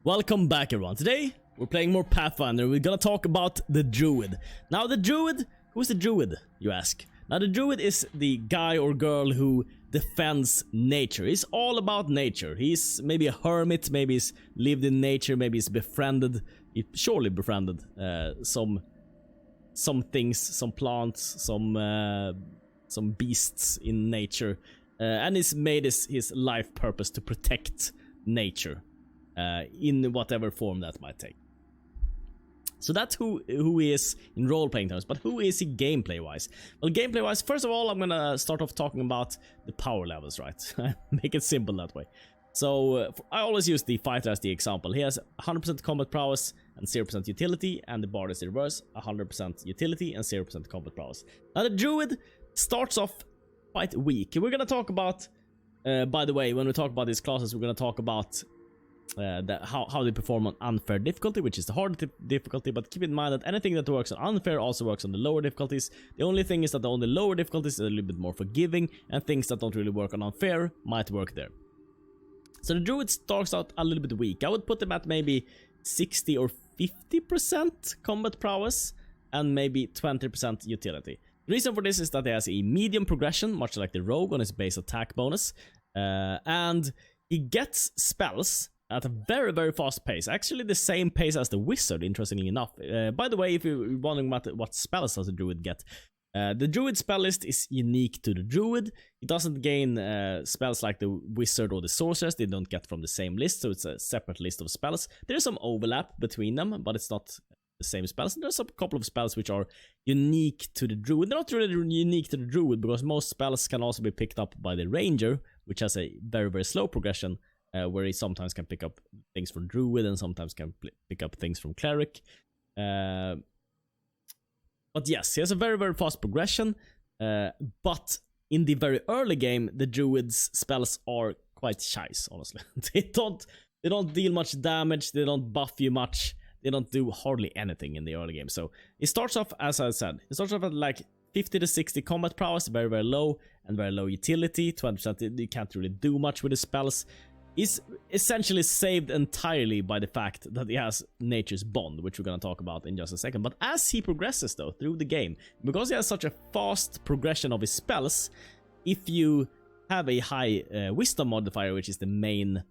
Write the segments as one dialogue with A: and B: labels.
A: Welcome back, everyone. Today, we're playing more Pathfinder. We're gonna talk about the Druid. Now, the Druid... Who's the Druid, you ask? Now, the Druid is the guy or girl who defends nature. He's all about nature. He's maybe a hermit, maybe he's lived in nature, maybe he's befriended... He surely befriended some things, some plants, some beasts in nature. And he's made his life purpose to protect nature. In whatever form that might take. So that's who he is in role-playing terms, but who is he gameplay-wise? Well, gameplay-wise, first of all, I'm gonna start off talking about the power levels, right? Make it simple that way. So, I always use the fighter as the example. He has 100% combat prowess and 0% utility, and the bard is the reverse, 100% utility and 0% combat prowess. Now, the druid starts off quite weak. We're gonna talk about, by the way, when we talk about these classes, we're gonna talk about how they perform on unfair difficulty, which is the hard difficulty, but keep in mind that anything that works on unfair also works on the lower difficulties. The only thing is that the only lower difficulties are a little bit more forgiving, and things that don't really work on unfair might work there. So the druid starts out a little bit weak. I would put him at maybe 60 or 50% combat prowess and maybe 20% utility. The reason for this is that he has a medium progression, much like the rogue on his base attack bonus, and he gets spells at a very, very fast pace. Actually, the same pace as the wizard, interestingly enough. By the way, if you're wondering what spells does the druid get, the druid spell list is unique to the druid. It doesn't gain spells like the wizard or the sorceress. They don't get from the same list, so it's a separate list of spells. There's some overlap between them, but it's not the same spells. And there's a couple of spells which are unique to the druid. They're not really unique to the druid, because most spells can also be picked up by the ranger, which has a very, very slow progression. Where he sometimes can pick up things from Druid and sometimes can pick up things from Cleric. But yes, he has a very, very fast progression. But in the very early game, the Druid's spells are quite shies, honestly. They don't deal much damage, they don't buff you much, they don't do hardly anything in the early game. So it starts off, as I said, it starts off at like 50 to 60 combat prowess, very, very low, and very low utility. 20%, you can't really do much with the spells. Is essentially saved entirely by the fact that he has Nature's Bond, which we're going to talk about in just a second. But as he progresses, though, through the game, because he has such a fast progression of his spells, if you have a high Wisdom modifier, which is the main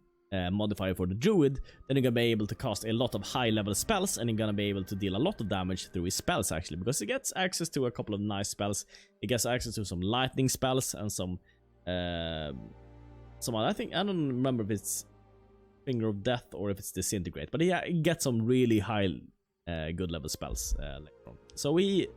A: modifier for the Druid, then you're going to be able to cast a lot of high-level spells, and you're going to be able to deal a lot of damage through his spells, actually, because he gets access to a couple of nice spells. He gets access to some lightning spells and some I don't remember if it's Finger of Death or if it's Disintegrate, but he gets some really high good level spells later on. So he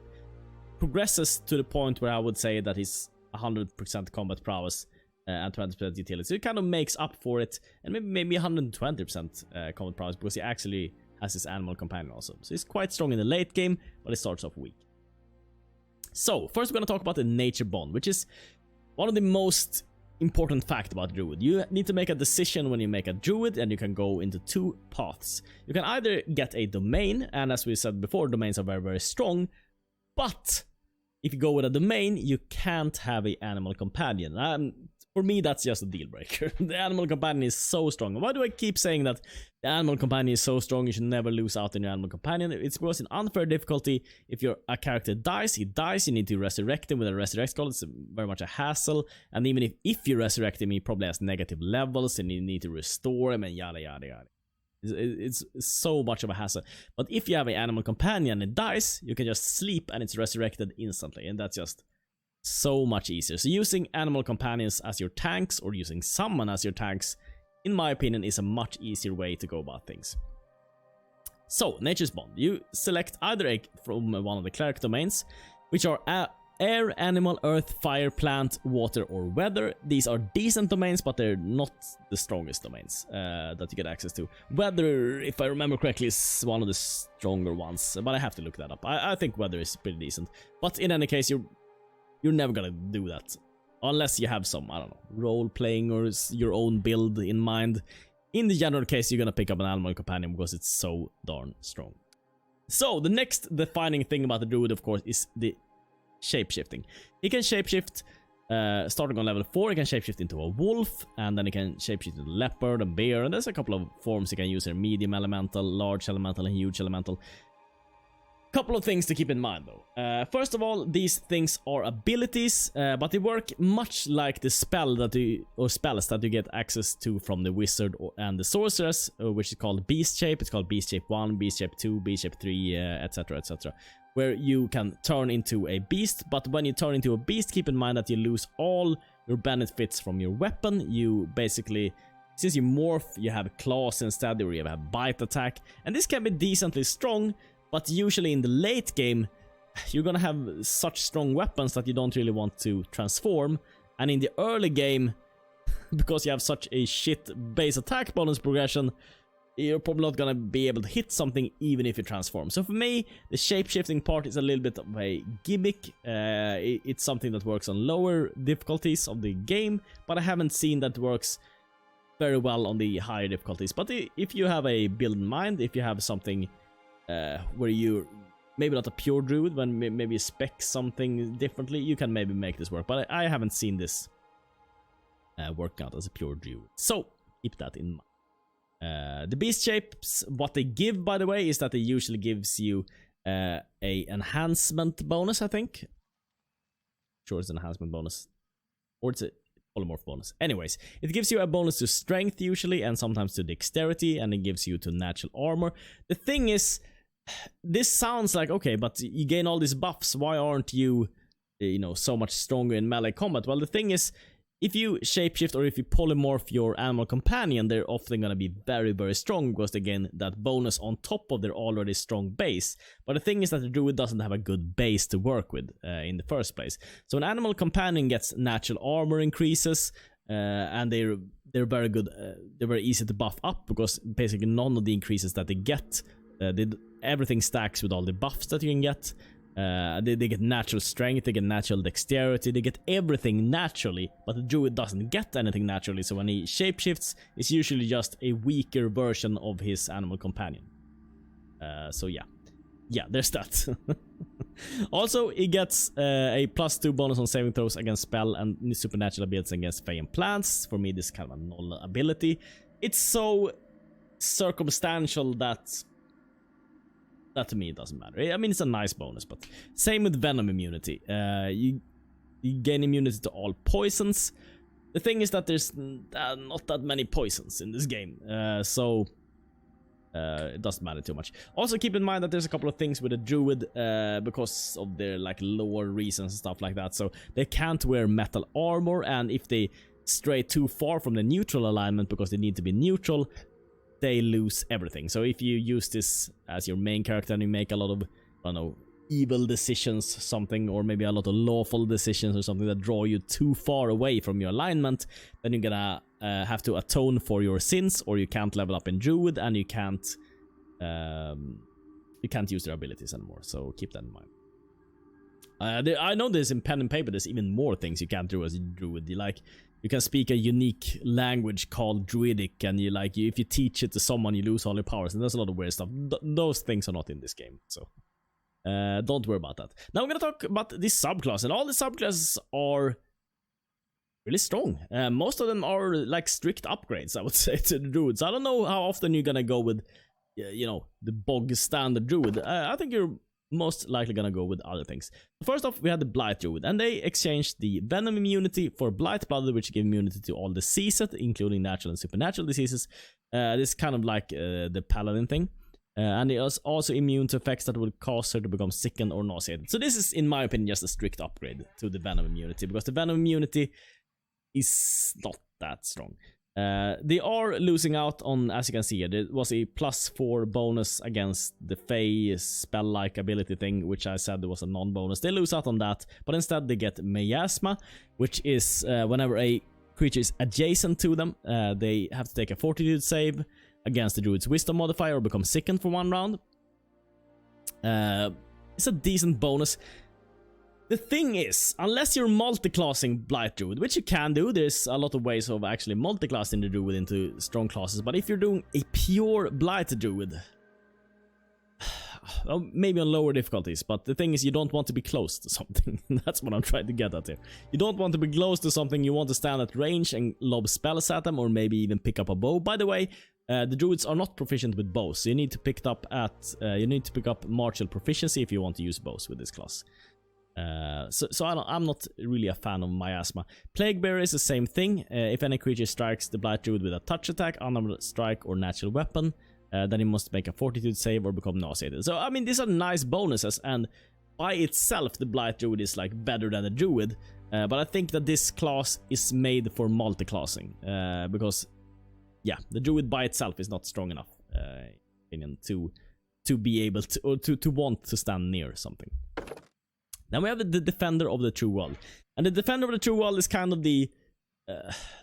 A: progresses to the point where I would say that he's 100% combat prowess and 20% utility. So he kind of makes up for it, and maybe 120% combat prowess, because he actually has his animal companion also. So he's quite strong in the late game, but he starts off weak. So first we're going to talk about the Nature Bond, which is one of the most important fact about Druid. You need to make a decision when you make a Druid, and you can go into two paths. You can either get a domain, and as we said before, domains are very, very strong, but if you go with a domain, you can't have an animal companion. For me, that's just a deal breaker. The animal companion is so strong. Why do I keep saying that the animal companion is so strong, you should never lose out on your animal companion? It's because in unfair difficulty, if a character dies, he dies, you need to resurrect him with a resurrect scroll. It's very much a hassle. And even if you resurrect him, he probably has negative levels, and you need to restore him, and yada, yada, yada. It's so much of a hassle. But if you have an animal companion and it dies, you can just sleep, and it's resurrected instantly. And that's just so much easier. So using animal companions as your tanks, or using summon as your tanks, in my opinion, is a much easier way to go about things. So, Nature's Bond. You select either from one of the cleric domains, which are air, animal, earth, fire, plant, water, or weather. These are decent domains, but they're not the strongest domains that you get access to. Weather, if I remember correctly, is one of the stronger ones, but I have to look that up. I think weather is pretty decent. But in any case, you're never gonna do that unless you have some, I don't know, role-playing or your own build in mind. In the general case, you're gonna pick up an animal companion because it's so darn strong. So the next defining thing about the Druid, of course, is the shapeshifting. He can shapeshift Starting on level 4, you can shapeshift into a wolf, and then you can shapeshift into leopard and bear, and there's a couple of forms you can use here: medium elemental, large elemental, and huge elemental. Couple of things to keep in mind though. First of all, these things are abilities, but they work much like the spells that you get access to from the wizard and the sorceress, which is called beast shape. It's called beast shape 1, beast shape 2, beast shape 3, etc, etc, where you can turn into a beast. But when you turn into a beast, keep in mind that you lose all your benefits from your weapon. You basically, since you morph, you have claws instead, or you have bite attack, and this can be decently strong. But usually in the late game, you're gonna have such strong weapons that you don't really want to transform. And in the early game, because you have such a shit base attack bonus progression, you're probably not gonna be able to hit something even if you transform. So for me, the shapeshifting part is a little bit of a gimmick. It's something that works on lower difficulties of the game, but I haven't seen that works very well on the higher difficulties. But if you have a build in mind, if you have something where you're maybe not a pure druid, but maybe spec something differently, you can maybe make this work. But I haven't seen this working out as a pure druid, so keep that in mind. The beast shapes, what they give, by the way, is that it usually gives you a enhancement bonus, I think. Sure, it's an enhancement bonus, or it's a polymorph bonus. Anyways, it gives you a bonus to strength usually, and sometimes to dexterity, and it gives you to natural armor. The thing is, this sounds like, okay, but you gain all these buffs, why aren't you, you know, so much stronger in melee combat? Well, the thing is, if you shapeshift or if you polymorph your animal companion, they're often gonna be very, very strong, because they gain that bonus on top of their already strong base. But the thing is that the druid doesn't have a good base to work with in the first place. So an animal companion gets natural armor increases, and they're very good. They're very easy to buff up, because basically none of the increases that they get, everything stacks with all the buffs that you can get. They get natural strength, they get natural dexterity, they get everything naturally, but the druid doesn't get anything naturally, so when he shapeshifts, it's usually just a weaker version of his animal companion. So yeah, there's that. Also, he gets a +2 bonus on saving throws against spell and supernatural abilities against fey and plants. For me, this is kind of a null ability. It's so circumstantial that to me it doesn't matter. I mean, it's a nice bonus, but same with venom immunity. You gain immunity to all poisons. The thing is that there's not that many poisons in this game, so it doesn't matter too much. Also, keep in mind that there's a couple of things with a druid, because of their like lore reasons and stuff like that. So they can't wear metal armor, and if they stray too far from the neutral alignment because they need to be neutral, they lose everything. So if you use this as your main character and you make a lot of, I don't know, evil decisions, something, or maybe a lot of lawful decisions or something that draw you too far away from your alignment, then you're gonna have to atone for your sins, or you can't level up in druid, and you can't use their abilities anymore. So keep that in mind. I know there's in pen and paper, there's even more things you can't do as a druid. You can speak a unique language called Druidic, and if you teach it to someone, you lose all your powers, and there's a lot of weird stuff. Those things are not in this game, so don't worry about that. Now we're gonna talk about this subclass, and all the subclasses are really strong. Most of them are like strict upgrades, I would say, to the druids. I don't know how often you're gonna go with, the bog standard druid. I think you're most likely gonna go with other things. First off, we had the Blight Druid, and they exchanged the Venom immunity for Blight Blood, which give immunity to all diseases, including natural and supernatural diseases. This is kind of like the Paladin thing. And it is also immune to effects that would cause her to become sickened or nauseated. So this is, in my opinion, just a strict upgrade to the Venom immunity, because the Venom immunity is not that strong. They are losing out on, as you can see here, there was a +4 bonus against the Fey spell-like ability thing, which I said there was a non-bonus. They lose out on that, but instead they get Miasma, which is whenever a creature is adjacent to them, they have to take a Fortitude save against the Druid's Wisdom modifier or become sickened for 1 round. It's a decent bonus. The thing is, unless you're multi-classing Blight Druid, which you can do, there's a lot of ways of actually multi-classing the Druid into strong classes, but if you're doing a pure Blight Druid, maybe on lower difficulties, but the thing is you don't want to be close to something. That's what I'm trying to get at here. You don't want to be close to something, you want to stand at range and lob spells at them, or maybe even pick up a bow. By the way, the druids are not proficient with bows, so you need to pick up martial proficiency if you want to use bows with this class. So I'm not really a fan of miasma. Plague Bearer is the same thing. If any creature strikes the Blight Druid with a touch attack, unarmed strike, or natural weapon, then he must make a fortitude save or become nauseated. So I mean, these are nice bonuses, and by itself the Blight Druid is like better than the Druid. But I think that this class is made for multi-classing, because yeah, the Druid by itself is not strong enough, to be able to, or to want to stand near something. Then we have the Defender of the True World. And the Defender of the True World is kind of the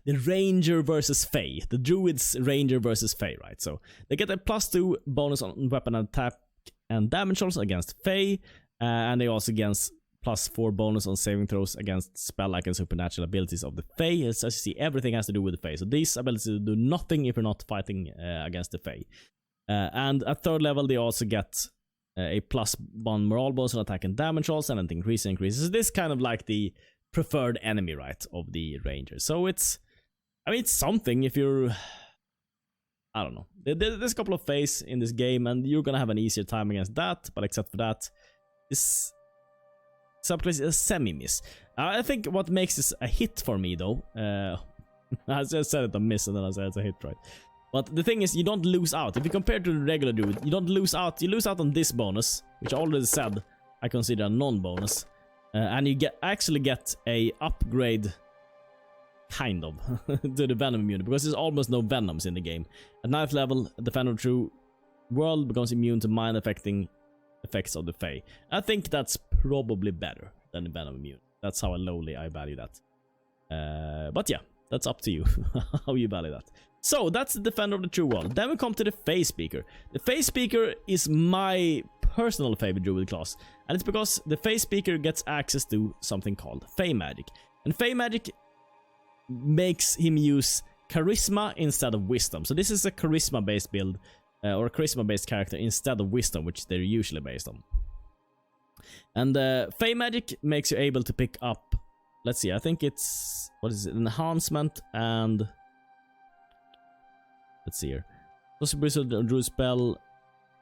A: Ranger versus Fae. The Druid's Ranger versus Fae, right? So they get a +2 bonus on weapon attack and damage rolls against Fae. And they also get +4 bonus on saving throws against spell-like and supernatural abilities of the Fae. As you see, everything has to do with the Fae. So these abilities do nothing if you're not fighting against the Fae. And at 3rd level, they also get a +1 morale bonus on attack and damage rolls, and it increases. This kind of like the preferred enemy, right, of the Ranger. So it's, I mean, it's something if you're, I don't know. There's a couple of Faes in this game, and you're gonna have an easier time against that. But except for that, this subclass is a semi-miss. I think what makes this a hit for me, though, I just said it a miss, and then I said it's a hit, right? But the thing is, you don't lose out. If you compare to the regular Druid, you don't lose out. You lose out on this bonus, which I already said I consider a non-bonus. And you actually get a upgrade, kind of, to the Venom immunity, because there's almost no Venoms in the game. At 9th level, Defender of the True World becomes immune to mind-affecting effects of the Fae. I think that's probably better than the Venom immune. That's how lowly I value that. But yeah, that's up to you, how you value that. So that's the Defender of the True World. Then we come to the Fae Speaker. The Fae Speaker is my personal favorite Druid class, and it's because the Fae Speaker gets access to something called Fae Magic. And Fae Magic makes him use Charisma instead of Wisdom. So this is a Charisma-based build, or a Charisma-based character instead of Wisdom, which they're usually based on. And Fae Magic makes you able to pick up, let's see, I think it's, what is it, Enhancement and... Let's see here. Possible Druid spell.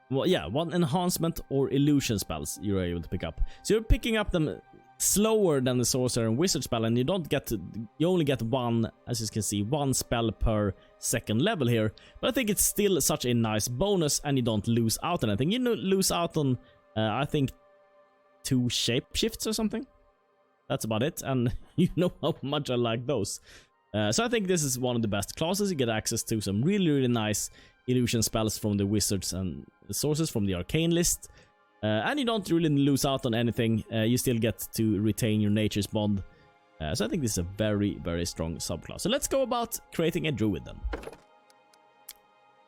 A: Well, yeah, 1 enhancement or illusion spells you're able to pick up. So you're picking up them slower than the sorcerer and wizard spell, and you don't get to, you only get 1, as you can see, 1 spell per 2nd level here. But I think it's still such a nice bonus, and you don't lose out on anything. You lose out on, I think, 2 shapeshifts or something. That's about it, and you know how much I like those. So I think this is one of the best classes. You get access to some really nice illusion spells from the wizards and the sources from the arcane list. And you don't really lose out on anything. You still get to retain your nature's bond. So I think this is a very strong subclass. So let's go about creating a druid then.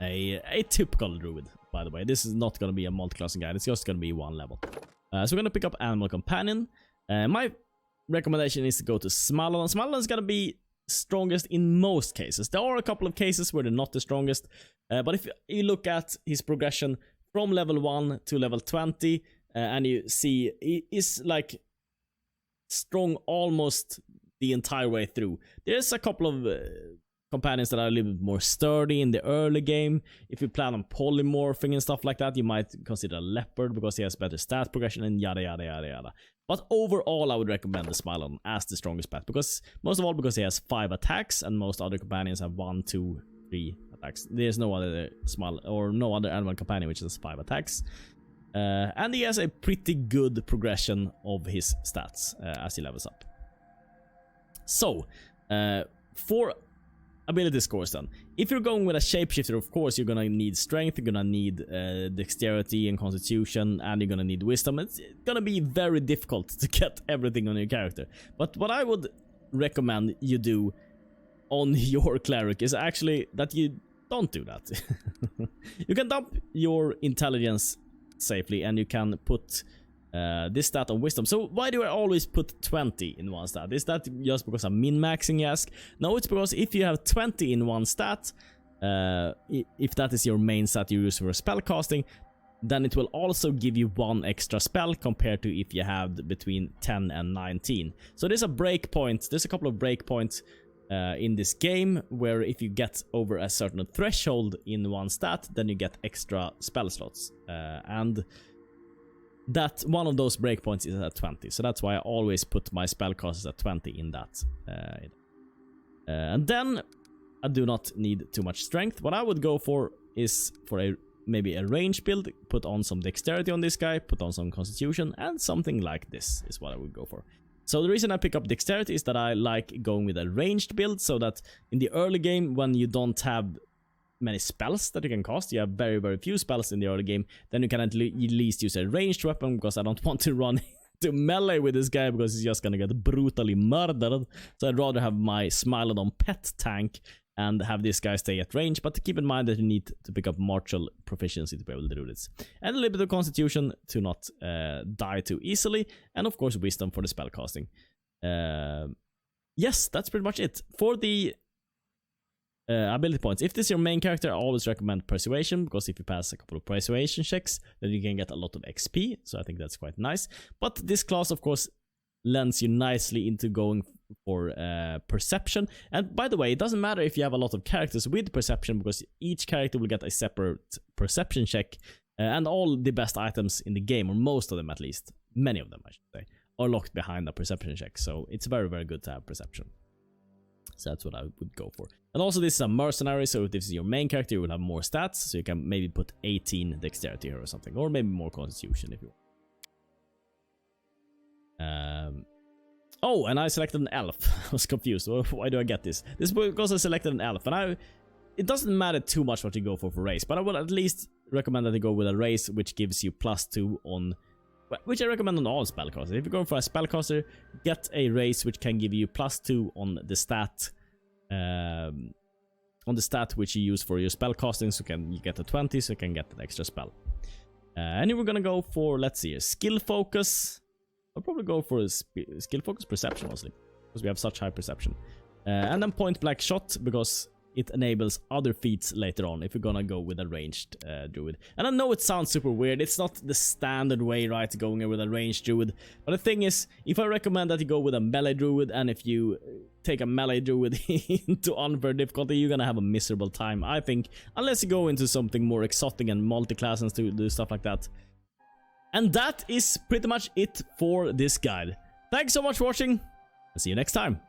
A: A typical druid, by the way. This is not going to be a multi-classing guide. It's just going to be 1 level. So we're going to pick up Animal Companion. My recommendation is to go to Smaladon. Smaladon is going to be strongest in most cases. There are a couple of cases where they're not the strongest, but if you look at his progression from level 1 to level 20, and you see he is like strong almost the entire way through. There's a couple of companions that are a little bit more sturdy in the early game. If you plan on polymorphing and stuff like that, you might consider a leopard because he has better stat progression and yada yada. But overall, I would recommend the Smilon as the strongest pet, because most of all because he has 5 attacks and most other companions have 1, 2, 3 attacks. There's no other no other animal companion which has 5 attacks. And he has a pretty good progression of his stats as he levels up. So, for ability scores then, if you're going with a shapeshifter, of course you're gonna need strength, you're gonna need dexterity and constitution, and you're gonna need wisdom. It's gonna be very difficult to get everything on your character. But what I would recommend you do on your cleric is actually that you don't do that. You can dump your intelligence safely, and you can put this stat on wisdom. So why do I always put 20 in one stat? Is that just because I'm min-maxing, you ask? No, it's because if you have 20 in one stat, if that is your main stat you use for spell casting, then it will also give you 1 extra spell compared to if you have between 10 and 19. So there's a breakpoint, there's a couple of breakpoints in this game where if you get over a certain threshold in one stat, then you get extra spell slots. And that one of those breakpoints is at 20, so that's why I always put my spellcasters at 20 in that. And then I do not need too much strength. What I would go for is for maybe a range build, put on some dexterity on this guy, put on some constitution, and something like this is what I would go for. So the reason I pick up dexterity is that I like going with a ranged build, so that in the early game when you don't have many spells that you can cast, you have very, very few spells in the early game, then you can at least use a ranged weapon, because I don't want to run to melee with this guy because he's just gonna get brutally murdered. So I'd rather have my Smilodon pet tank and have this guy stay at range, but keep in mind that you need to pick up martial proficiency to be able to do this. And a little bit of constitution to not die too easily, and of course wisdom for the spell casting. Yes, that's pretty much it. For the ability points, if this is your main character, I always recommend persuasion, because if you pass a couple of persuasion checks, then you can get a lot of XP, so I think that's quite nice. But this class, of course, lends you nicely into going for perception. And by the way, it doesn't matter if you have a lot of characters with perception, because each character will get a separate perception check, and all the best items in the game, or most of them at least, many of them I should say, are locked behind a perception check, so it's very, very good to have perception. So that's what I would go for. And also this is a mercenary, so if this is your main character, you will have more stats, so you can maybe put 18 dexterity here or something, or maybe more constitution if you want. Oh, and I selected an elf. I was confused. Why do I get this? This is because I selected an elf, and it doesn't matter too much what you go for race, but I would at least recommend that you go with a race which gives you +2 on, which I recommend on all spellcasters. If you're going for a spellcaster, get a race which can give you +2 on the stat, which you use for your spellcasting, so you get a 20, so you can get an extra spell. And we're gonna go for, let's see, a skill focus. I'll probably go for a skill focus perception mostly, because we have such high perception. And then point blank shot, because it enables other feats later on if you're gonna go with a ranged druid. And I know it sounds super weird, it's not the standard way, right, going with a ranged druid. But the thing is, if I recommend that you go with a melee druid, and if you take a melee druid into unfair difficulty, you're gonna have a miserable time, I think, unless you go into something more exotic and multi-class and do stuff like that. And that is pretty much it for this guide. Thanks so much for watching, and see you next time.